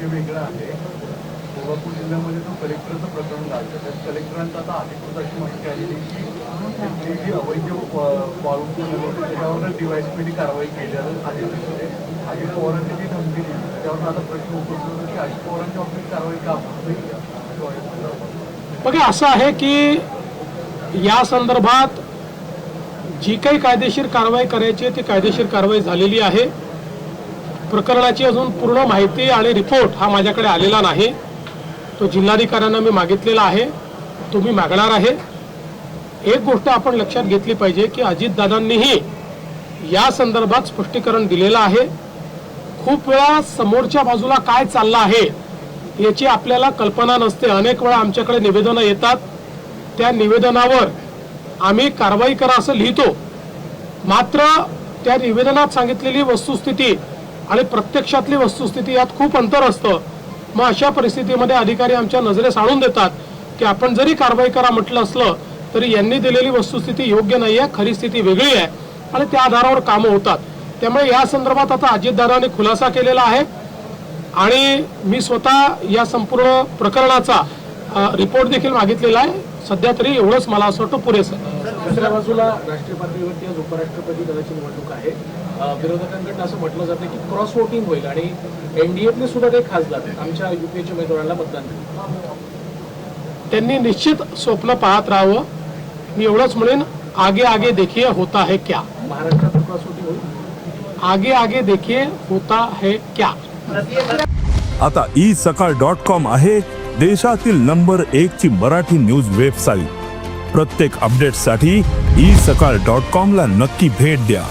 विषय वेगळा आहे. कोल्हापूर जिल्ह्यामध्ये जो कलेक्टरचं प्रकरण झालं त्या कलेक्टरांचा आता अधिकृत अशी माहिती आलेली की जी अवैध वाळू त्याच्यावर डीवायएसपीने कारवाई केली अजित पवारांनी जी धमकी दिली त्याच्यावर आता प्रश्न उपस्थित होतो की अजित पवारांच्या बाबतीत कारवाई का बघा, असं आहे की या संदर्भात जी काही कायदेशीर कारवाई करायची ती कायदेशीर कारवाई झालेली आहे. प्रकरणाची अजून पूर्ण माहिती आणि रिपोर्ट हा माझ्याकडे आलेला नाही. तो जिल्हाधिकाऱ्यांना मी मागितलेला आहे, तो मी मागणार आहे. एक गोष्ट आपण लक्षात घेतली पाहिजे की अजितदादांनीही या संदर्भात स्पष्टीकरण दिलेलं आहे. खूप वेळा समोरच्या बाजूला काय चाललं आहे याची आपल्याला कल्पना नसते. अनेक वेळा आमच्याकडे निवेदनं येतात, त्या निवेदनावर आम्ही कारवाई करा असं लिहितो, मात्र त्या निवेदनात सांगितलेली वस्तुस्थिती आणि प्रत्यक्षातली वस्तुस्थिती यात खूप अंतर असतं. मग अशा परिस्थितीमध्ये अधिकारी आमच्या नजरेस आणून देतात की आपण जरी कारवाई करा म्हटलं असलं तरी यांनी दिलेली वस्तुस्थिती योग्य नाही आहे, खरी स्थिती वेगळी आहे आणि त्या आधारावर कामं होतात. त्यामुळे या संदर्भात आता अजितदादांनी खुलासा केलेला आहे आणि मी स्वतः या संपूर्ण प्रकरणाचा रिपोर्ट देखील मागितलेला आहे. सध्या तरी एवढंच मला असं वाटतं पुरेसं आहे. दुसऱ्या बाजूला राष्ट्रीय पातळीवरती आज उपराष्ट्रपती पदाची निवडणूक आहे. विरोधकांकडून असं म्हटलं जातं की क्रॉस वोटिंग होईल आणि एनडीएतले सुद्धा काही खासदार आमच्या युपीएच्या उमेदवारांना मतदान देतील. त्यांनी निश्चित स्वप्न पाहत राहावं. मी एवढंच म्हणेन, आगे आगे देखिए होता है क्या. महाराष्ट्रात क्रॉस वोटिंग होईल. आगे आगे देखिए होता है क्या. आता isakal.com आहे देशातील नंबर 1 ची मराठी न्यूज वेबसाईट. प्रत्येक अपडेटसाठी isakal.com ला नक्की भेट द्या.